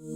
Go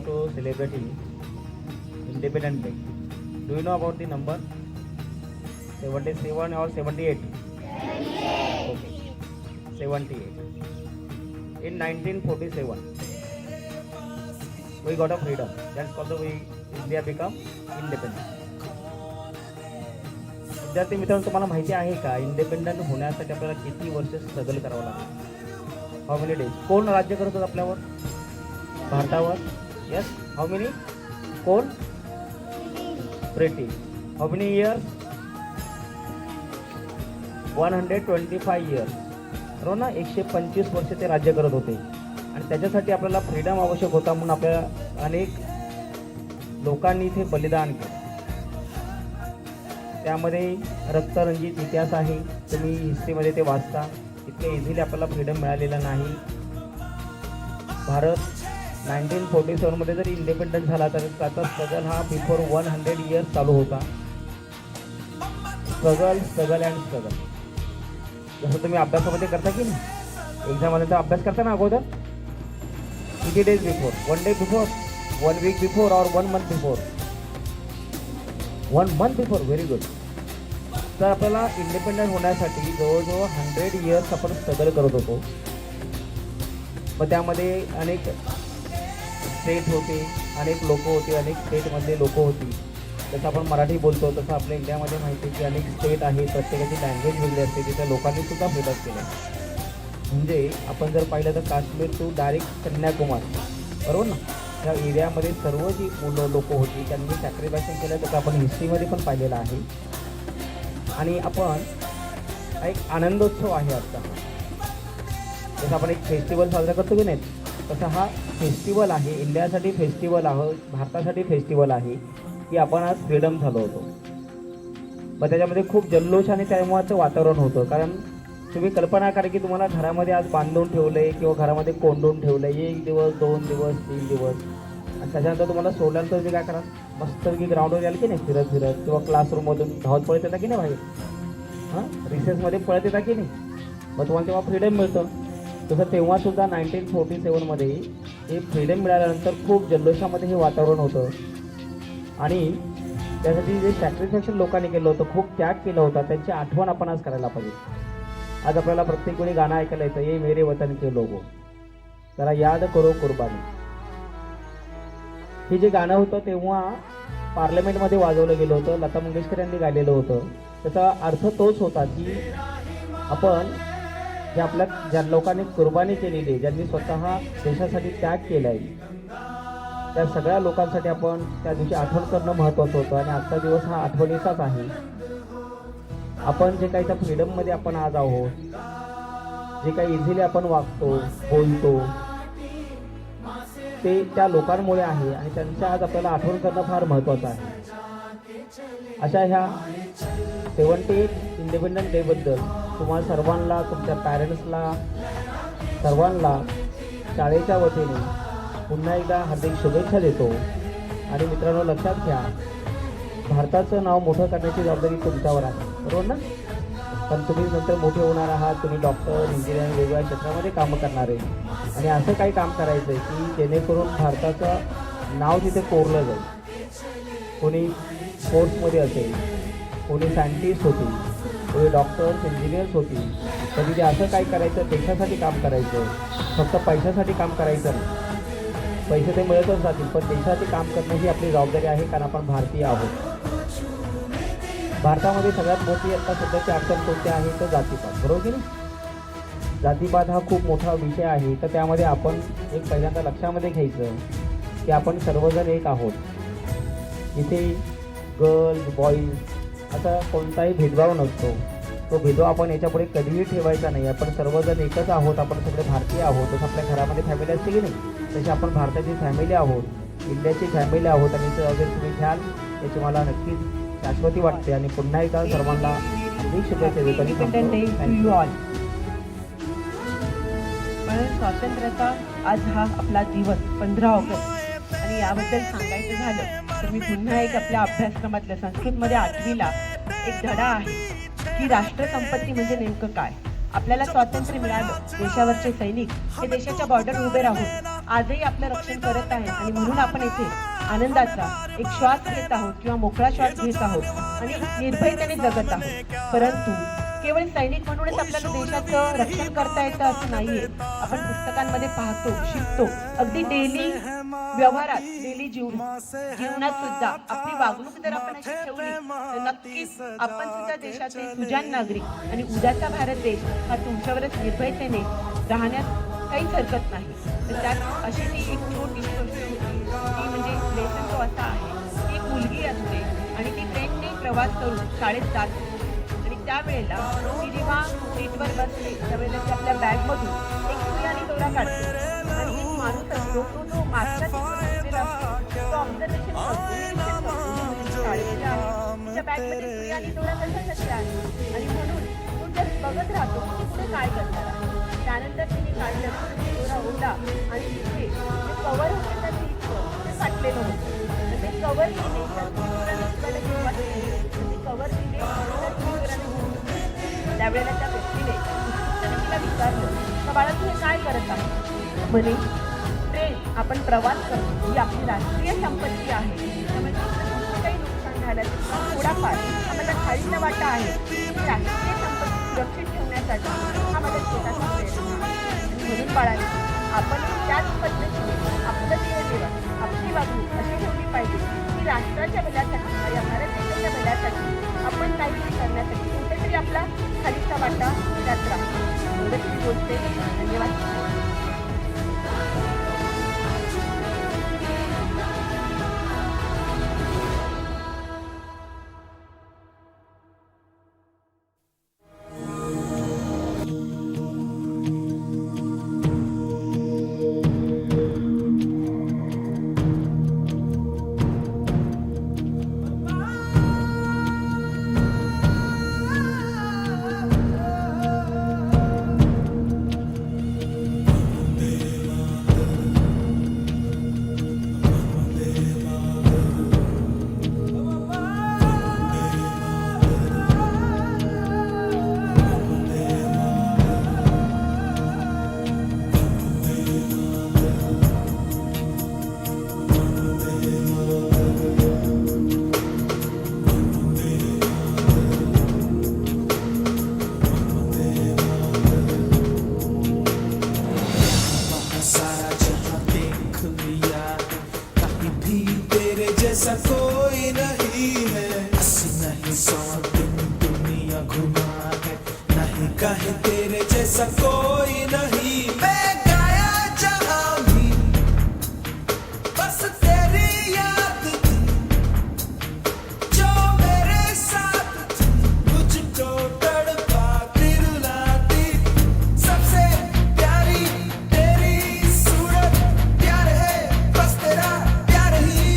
to celebrating Independence Day. Do you know about the number? 77 or 78? 78. Okay. 78. In 1947, we got a freedom. That's called India become independent. विद्यार्थी मित्रांनो, तुम्हाला माहिती आहे का independent होण्यासाठी आपल्याला किती वर्ष स्ट्रगल करावं लागलं? How many days? कोण राज्य करत होतं आपल्यावर? भारतावर? Yes. How many? कोण? British. How many years? 125 years. बरोबर ना? 125 वर्ष ते राज्य करत होते आणि त्याच्यासाठी आपल्याला फ्रीडम आवश्यक होता, म्हणून आपल्या अनेक लोकांनी इथे बलिदान केलं. त्यामध्ये रक्तरंजित इतिहास आहे. तुम्ही हिस्ट्रीमध्ये ते वाचता. इतक्या इझिली आपल्याला फ्रीडम मिळालेला नाही. भारत 1947 मध्ये जर इंडिपेंडंट झाला तर त्याचा स्ट्रगल हा बिफोर 100 इयर्स चालू होता. Struggle and struggle. जसं तुम्ही अभ्यासामध्ये करता की नाही, एक्झाममध्ये तर अभ्यास करता ना अगोदर, किती days before? 1 day before, 1 week before और 1 month before? 1 month before. Very good. तर आपल्याला इंडिपेंडंट होण्यासाठी जवळजवळ 100 इयर्स आपण स्ट्रगल करत होतो. मग त्यामध्ये अनेक स्टेट होते, अनेक लोक होते, अनेक स्टेटमधले लोक होती. जसं आपण मराठी बोलतो तसं आपल्या इंडियामध्ये माहिती आहे की अनेक स्टेट आहे, प्रत्येकाची लँग्वेज वेगळी असते, तिथल्या लोकांनीसुद्धा फ्रीडम केलं. म्हणजे आपण जर पाहिलं तर काश्मीर टू डायरेक्ट कन्याकुमारी, बरोबर ना, त्या एरियामध्ये सर्व जी लोक होती त्यांनी सॅक्रिफायसिंग केलं, त्याचं आपण हिस्ट्रीमध्ये पण पाहिलेलं आहे. आणि आपण हा एक आनंदोत्सव आहे आजचा. जसं आपण एक फेस्टिवल साजरा करतो की नाही, तसा हा फेस्टिवल आहे, इंडियासाठी फेस्टिवल आहे, भारतासाठी फेस्टिवल आहे की आपण आज फ्रीडम झालो होतो. मग त्याच्यामध्ये खूप जल्लोष आणि त्यामुळेचं वातावरण होतं. कारण तुम्ही कल्पना करा की तुम्हाला घरामध्ये आज बांधून ठेवलं आहे किंवा घरामध्ये कोंडून ठेवलं आहे 1 दिवस 2 दिवस 3 दिवस, आणि त्याच्यानंतर तुम्हाला सोडल्यानंतर तुम्ही काय करा, मस्तपैकी ग्राउंडवर याल की नाही फिरत फिरत, किंवा क्लासरूममधून धावत पळत येता की नाही बाहेर, हां रिसेसमध्ये पळत येता की नाही, मग तुम्हाला तेव्हा फ्रीडम मिळतं. तसं तेव्हासुद्धा 1947मध्ये हे फ्रीडम मिळाल्यानंतर खूप जल्लोषामध्ये हे वातावरण होतं. आणि त्यासाठी जे सॅक्रिफिकेशन लोकांनी केलं होतं, खूप त्याग केला होता, त्यांची आठवण आपण आज करायला पाहिजे. आज आपल्याला प्रत्येक वेळी गाणं ऐकायला येतं, ये मेरे वतन के लोगो, जरा याद करो कुर्बानी. हे जे गाणं होतं तेव्हा पार्लमेंटमध्ये वाजवलं गेलं होतं, लता मंगेशकर यांनी गायलेलं होतं. त्याचा अर्थ तोच होता की आपण ज्या लोकांनी कुर्बानी केलेली आहे, ज्यांनी स्वतः देशासाठी त्याग केला आहे, त्या सगळ्या लोकांसाठी आपण त्या दिवशी आठवण करणं महत्त्वाचं होतं. आणि आजचा दिवस हा आठवणीचाच आहे. आपण जे काही त्या फ्रीडममध्ये आपण आज आहोत, जे काही इझिली आपण वागतो बोलतो, ते त्या लोकांमुळे आहे आणि त्यांच्या आज आपल्याला आठवण करणं फार महत्त्वाचं आहे. अशा ह्या 78 इंडिपेंडन्स डेबद्दल तुम्हाला सर्वांना, तुमच्या पॅरेंट्सला, सर्वांना शाळेच्या वतीने पुन्हा एकदा हार्दिक शुभेच्छा देतो. आणि मित्रांनो, लक्षात घ्या, भारताचं नाव मोठं करण्याची जबाबदारी तुमच्यावर आहे, बरोबर ना. पण तुम्ही नंतर मोठे होणार आहात, तुम्ही डॉक्टर, इंजिनियर, वेगवेगळ्या क्षेत्रामध्ये कामं करणार आहे. आणि असं काही काम करायचं आहे की जेणेकरून भारताचं नाव तिथे कोरलं जाईल. कोणी स्पोर्ट्समध्ये असेल, कोणी सायंटिस्ट होती, कोणी डॉक्टर्स, इंजिनियर्स होती. कधी ते असं काय करायचं, देशासाठी काम करायचं, फक्त पैशासाठी काम करायचं नाही. पैसे ते मिळतच जातील, पण देशासाठी काम करणं ही आपली जबाबदारी आहे, कारण आपण भारतीय आहोत. भारतामध्ये सगळ्यात मोठी आता सध्याची अडचण कोणती आहे तर जातीपात, बरोबर की नाही. जातीपात हा खूप मोठा विषय आहे. तर त्यामध्ये आपण एक पहिल्यांदा लक्षामध्ये घ्यायचं की आपण सर्वजण एक आहोत. इथे गर्ल्स, बॉईज असा कोणताही भेदभाव नसतो. तो भेदभाव आपण याच्यापुढे कधीही ठेवायचा नाही. आपण सर्वजण एकच आहोत, आपण सगळे भारतीय आहोत. जसं आपल्या घरामध्ये फॅमिली असते की नाही, तशी आपण भारताची फॅमिली आहोत, इंडियाची फॅमिली आहोत. आणि जर तुम्ही घ्याल याची मला नक्कीच शाश्वती वाटते. आणि पुन्हा एकदा सर्वांना अनेक शुभेच्छा देतो. पण स्वातंत्र्याचा आज हा आपला दिवस 15 ऑगस्ट, आणि याबद्दल सांगायचं झालं तर मी पुन्हा एक आपल्या अभ्यासक्रमातल्या संस्कृतमध्ये 8वीला एक धडा आहे की राष्ट्रसंपत्ती म्हणजे नेमकं काय. आपल्याला स्वातंत्र्य मिळालं, देशावरचे सैनिक हे देशाच्या बॉर्डर उभे राहून आजही आपलं रक्षण करत आहेत. आणि म्हणून आपण येथे आनंदाचा एक श्वास घेत आहोत किंवा मोकळा श्वास घेत आहोत आणि निर्भयतेने जगत आहोत. परंतु केवळ सैनिक म्हणूनच आपल्याला देशाचं रक्षण करता येतं असं नाहीये. आपण पुस्तकांमध्ये पाहतो, शिकतो, अगदी डेली व्यवहारात, डेली जीवनात सुद्धा आपली वागणूक जर आपण अशी ठेवली तर नक्कीच आपण सुद्धा देशाचे सुजाण नागरिक आणि उद्याचा भारत देश हा तुमच्यावरच निर्भयतेने राहण्यात काहीच हरकत नाही. तर त्यात अशी ती एक छोटी गोष्ट होती, ती म्हणजे लेसन तो असा आहे की एक मुलगी असते आणि ती ट्रेनने प्रवास करून शाळेत जात असते. आणि त्यावेळेला ती जेव्हा सीटवर बसते त्यावेळेला ती आपल्या बॅगमधून एक सुई आणि दोरा काढते. आणि एक माणूस असतो, तो मागच्या सीटवर असतो, तो ऑब्झर्वेशन करतो, शाळेमध्ये आहे, तिच्या बॅगमध्ये सुई आणि दोरा कशासाठी आहे, आणि म्हणून तो जस्ट बघत राहतो की पुढे काय करणार आहे. त्यानंतर तिने काढलं दोरा ओढला आणि तिथे जे कवर होते त्या सीटवर ते फाटलेलं होतं. तर ते कवर तिने सुरुवात केली. ते कवर तिने त्यावेळेला त्या व्यक्तीने तिला विचारलं का बाळा तू हे काय करत आहे. म्हणे ट्रेन आपण प्रवास करतो ही आपली राष्ट्रीय संपत्ती आहे, त्यामुळे तुमचं काही नुकसान झालं तर थोडाफार आम्हाला खालीचा वाटा आहे. ही राष्ट्रीय संपत्ती सुरक्षित ठेवण्यासाठी हा माझा छोटासा प्रयत्न आहे. म्हणून बाळाने आपण त्याच पद्धतीने आपलं जीवन आपली वागणूक अशी ठेवली पाहिजे की राष्ट्राच्या भल्यासाठी आपला खालीचा वाटा त्यात राहा. एवढंच मी बोलते. धन्यवाद. जैसा कोई नहीं है, अस्सी नहीं 100 दिन दुनिया घुमा है, नहीं कहे तेरे जैसा कोई नहीं. मैं गाया जहां भी बस तेरी याद थी, जो मेरे साथ थी, मुझको तड़पाती रुलाती. सबसे प्यारी तेरी सूरत, प्यार है बस तेरा प्यार ही.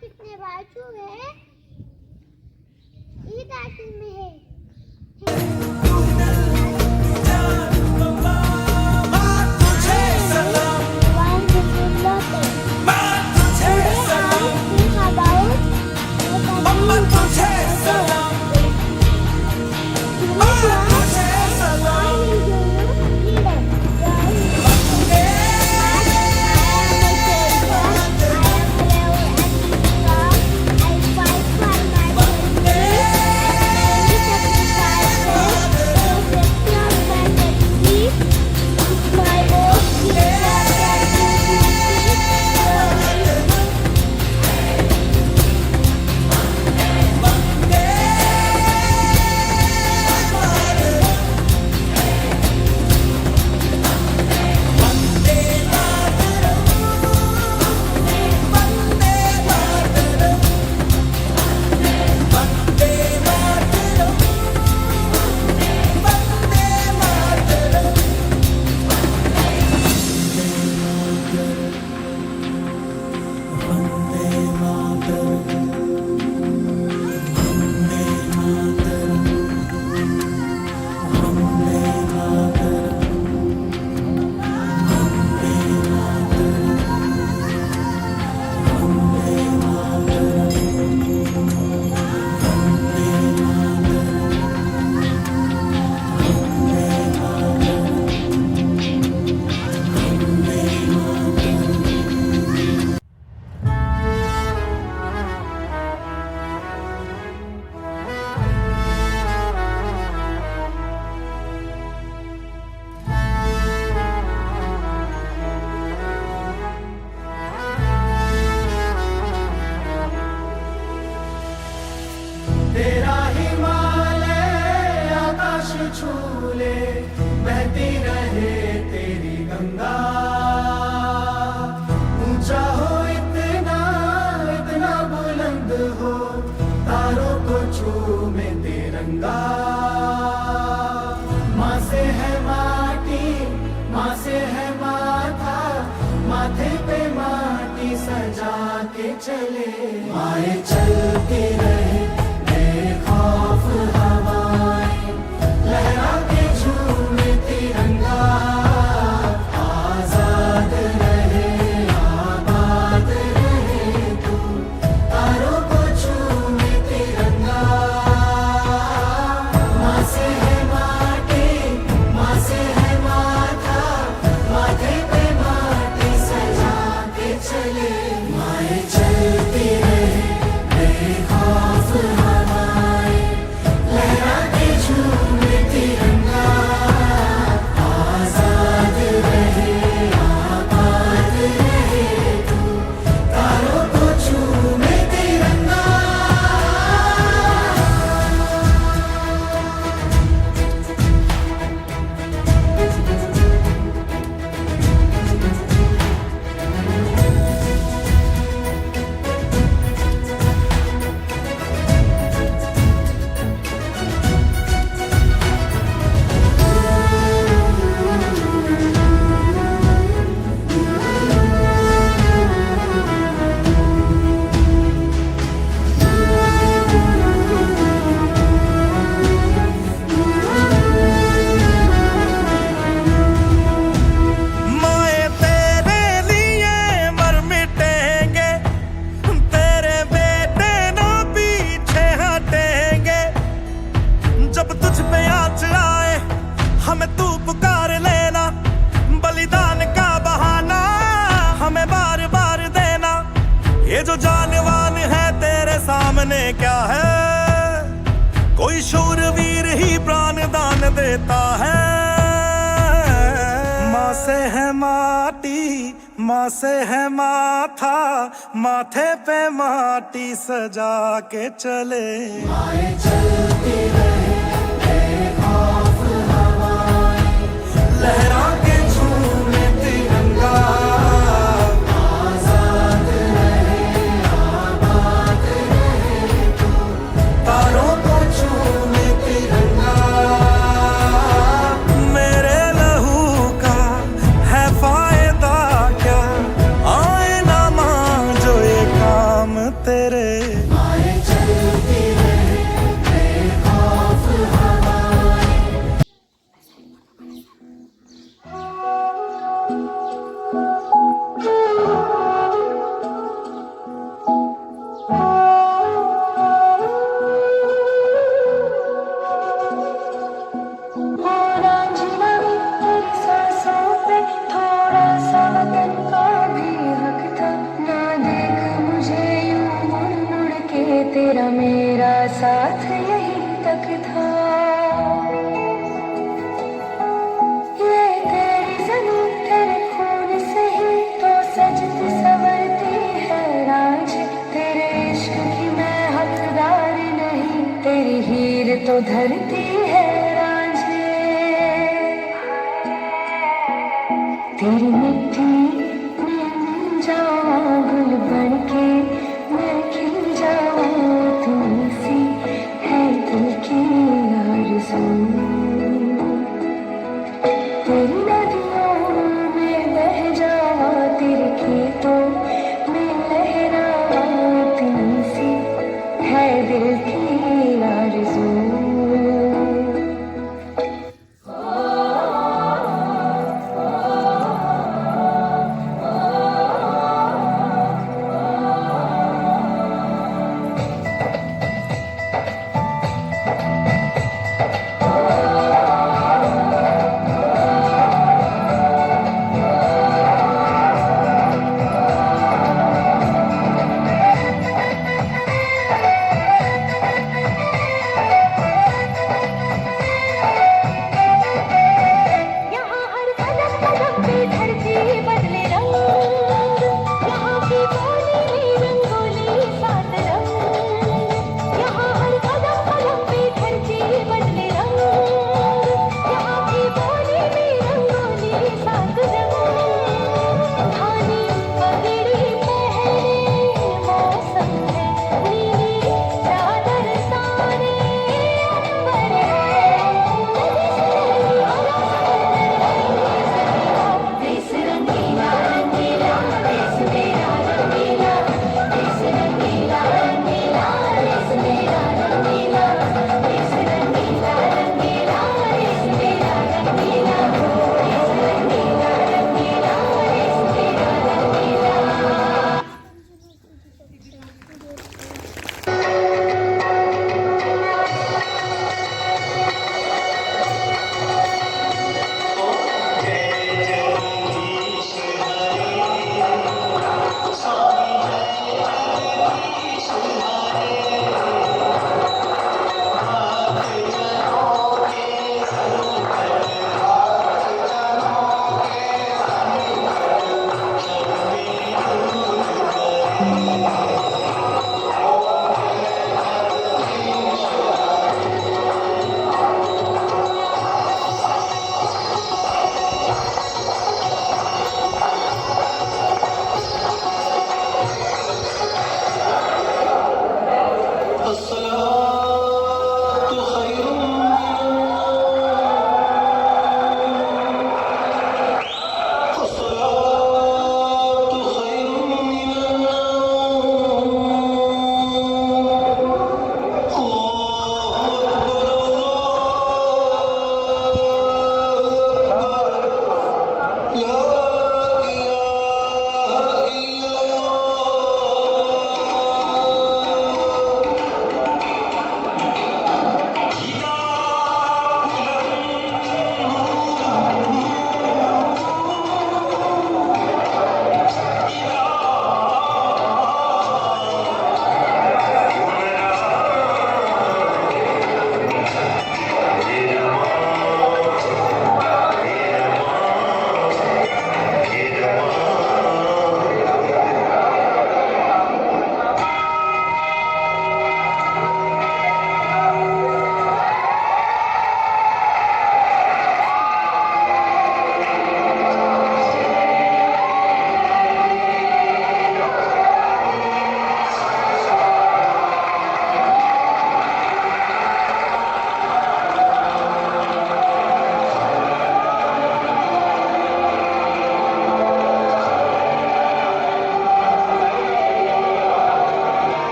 कितने बाजू है ईद आखिर में है झूला। माँ से है माटी, माँ से है माथा, माथे पे माटी सजा के चले। माए चलती रहे बेखौफ हवाएं, लहरा के झूमे तिरंगा। आजाद रहे आबाद रहे तू, तारों को झूमे तिरंगा। माँ से है माटी, माँ से है माथा, माथे पे माटी सजा के चले। माए चलती रहे बेखौफ हवाएं, लहरा के झूमे तिरंगा। आजाद रहे आबाद रहे तू, तारों को झूमे तिरंगा। माए तेरे लिए मर मिटेंगे, तेरे बेटे ना पीछे हटेंगे। जब तुझ पे आँच आए हमें तू पुकार लेना, बलिदान का बहाना हमें बार बार देना। ये जो जानवान है तेरे सामने क्या है, कोई शूरवीर ही प्राण दान देता है। माँ से है माटी, माँ से है माथा, माथे पे माटी सजा के चले। माए चलती रहे बेखौफ हवाएं, लहरा के झूमे तिरंगा। आजाद रहे आबाद रहे तू, तारों को झूमे तिरंगा। मेरे लहू का है फायदा क्या, आए ना मां जो ये काम तेरे। माए चलती रहे बेखौफ हवाएं। होना जीना भी तेरी सांसों पे, थोड़ा सा वतन का भी हक था। ना देख मुझे यूं मुड़ मुड़ के, तेरा मेरा साथ यहीं तक था। ये तेरी ज़मीं तेरे खून से ही तो सजती संवरती है राज। तेरे इश्क की मैं हकदार नहीं, तेरी हीर तो धरती